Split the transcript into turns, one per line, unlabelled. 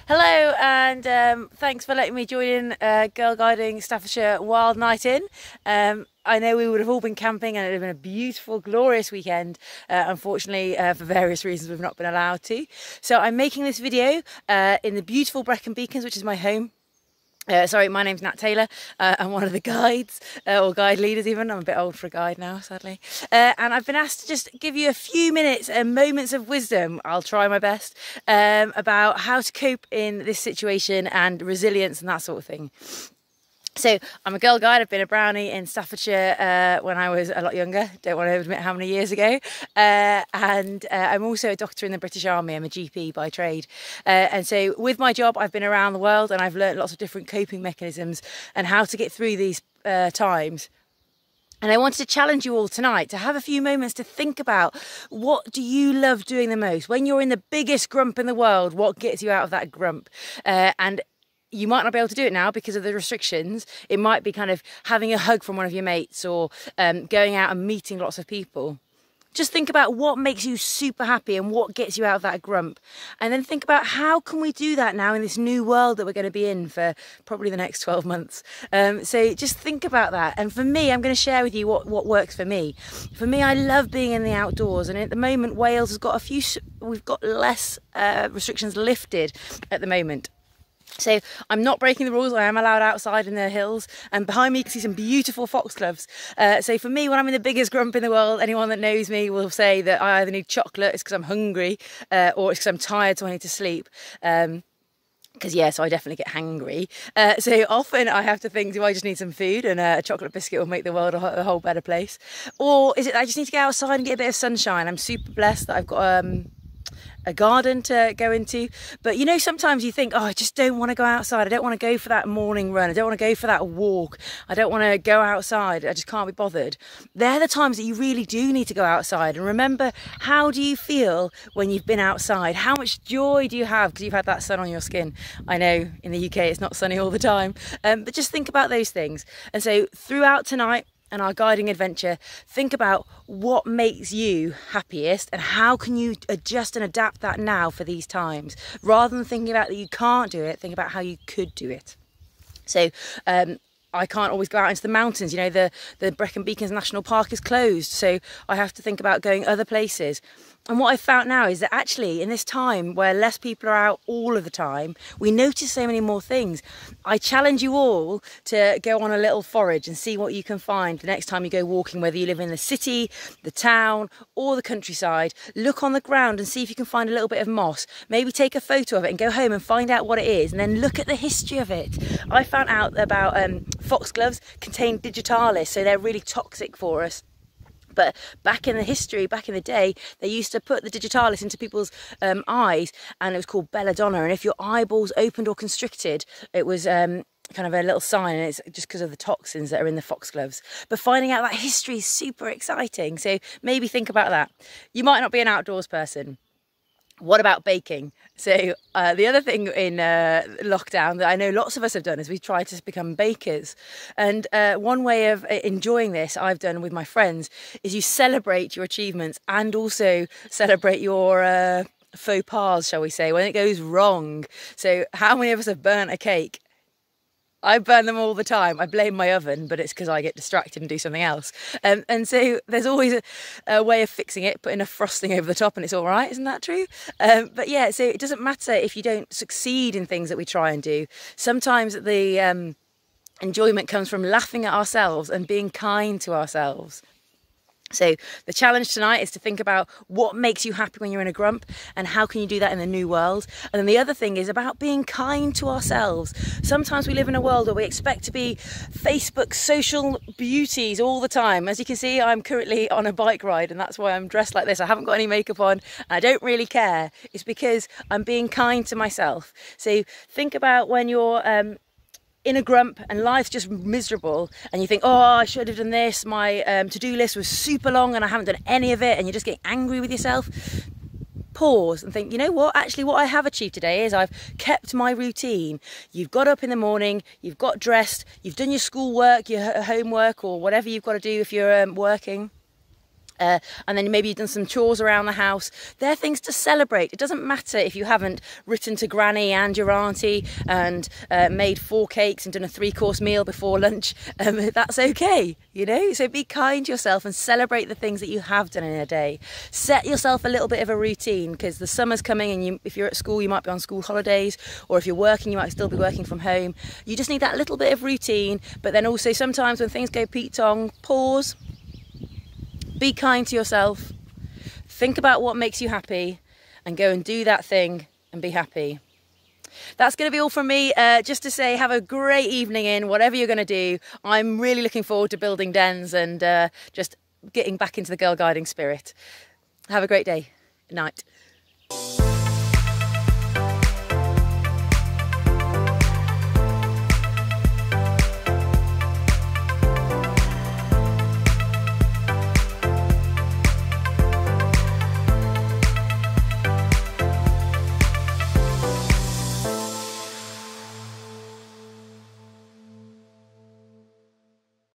Hello, and thanks for letting me join in Girl Guiding Staffordshire Wild Night In. I know we would have all been camping and it would have been a beautiful, glorious weekend. Unfortunately, for various reasons, we've not been allowed to. So I'm making this video in the beautiful Brecon Beacons, which is my home. Sorry, my name's Nat Taylor. I'm one of the guides, or guide leaders even. I'm a bit old for a guide now, sadly. And I've been asked to just give you a few minutes and moments of wisdom, I'll try my best, about how to cope in this situation and resilience and that sort of thing. So I'm a girl guide. I've been a brownie in Staffordshire when I was a lot younger. Don't want to admit how many years ago. And I'm also a doctor in the British Army. I'm a GP by trade. And so with my job, I've been around the world and I've learnt lots of different coping mechanisms and how to get through these times. And I wanted to challenge you all tonight to have a few moments to think about, what do you love doing the most? When you're in the biggest grump in the world, what gets you out of that grump? And you might not be able to do it now because of the restrictions. It might be kind of having a hug from one of your mates or going out and meeting lots of people. Just think about what makes you super happy and what gets you out of that grump. And then think about how can we do that now in this new world that we're going to be in for probably the next 12 months. So just think about that. And for me, I'm going to share with you what works for me. For me, I love being in the outdoors. And at the moment, Wales has got we've got less restrictions lifted at the moment. So I'm not breaking the rules. I am allowed outside in the hills, and behind me you can see some beautiful foxgloves. So for me, when I'm in the biggest grump in the world, anyone that knows me will say that I either need chocolate, it's because I'm hungry, or it's because I'm tired, so I need to sleep. Because yeah, so I definitely get hangry. So often I have to think, do I just need some food and a chocolate biscuit will make the world a whole better place? Or is it I just need to get outside and get a bit of sunshine? I'm super blessed that I've got a garden to go into, but you know, sometimes you think, oh, I just don't want to go outside. I don't want to go for that morning run. I don't want to go for that walk. I don't want to go outside. I just can't be bothered. They're the times that you really do need to go outside. And remember, how do you feel when you've been outside? How much joy do you have because you've had that sun on your skin? I know in the UK it's not sunny all the time, but just think about those things. And so throughout tonight and our guiding adventure, think about what makes you happiest and how can you adjust and adapt that now for these times. Rather than thinking about that you can't do it, think about how you could do it. So I can't always go out into the mountains. You know, the Brecon Beacons National Park is closed, so I have to think about going other places. And what I've found now is that actually in this time where less people are out all of the time, we notice so many more things. I challenge you all to go on a little forage and see what you can find the next time you go walking, whether you live in the city, the town or the countryside. Look on the ground and see if you can find a little bit of moss. Maybe take a photo of it and go home and find out what it is, and then look at the history of it. I found out about foxgloves contain digitalis, so they're really toxic for us. But back in the history, back in the day, they used to put the digitalis into people's eyes, and it was called belladonna. And if your eyeballs opened or constricted, it was kind of a little sign, and it's just because of the toxins that are in the foxgloves. But finding out that history is super exciting. So maybe think about that. You might not be an outdoors person. What about baking? So the other thing in lockdown that I know lots of us have done is we've tried to become bakers. And one way of enjoying this I've done with my friends is you celebrate your achievements and also celebrate your faux pas, shall we say, when it goes wrong. So how many of us have burnt a cake? I burn them all the time. I blame my oven, but it's because I get distracted and do something else. And so there's always a way of fixing it, putting a frosting over the top and it's all right. Isn't that true? But yeah, so it doesn't matter if you don't succeed in things that we try and do. Sometimes the enjoyment comes from laughing at ourselves and being kind to ourselves. So the challenge tonight is to think about what makes you happy when you're in a grump and how can you do that in the new world. And then the other thing is about being kind to ourselves. Sometimes we live in a world where we expect to be Facebook social beauties all the time. As you can see, I'm currently on a bike ride and that's why I'm dressed like this. I haven't got any makeup on and I don't really care. It's because I'm being kind to myself. So think about when you're in a grump and life's just miserable and you think, oh, I should have done this, my to-do list was super long and I haven't done any of it, and you're just getting angry with yourself. Pause and think, you know what, actually what I have achieved today is I've kept my routine. You've got up in the morning, you've got dressed, you've done your schoolwork, your homework or whatever you've got to do if you're working. and then maybe you've done some chores around the house. They're things to celebrate. It doesn't matter if you haven't written to Granny and your auntie and made 4 cakes and done a 3-course meal before lunch. That's okay, you know? So be kind to yourself and celebrate the things that you have done in a day. Set yourself a little bit of a routine, because the summer's coming, and if you're at school, you might be on school holidays, or if you're working, you might still be working from home. You just need that little bit of routine. But then also sometimes when things go Pete-tong, pause. Be kind to yourself, think about what makes you happy, and go and do that thing and be happy. That's going to be all from me. Just to say, have a great evening in whatever you're going to do. I'm really looking forward to building dens and just getting back into the girl guiding spirit. Have a great day. Good night.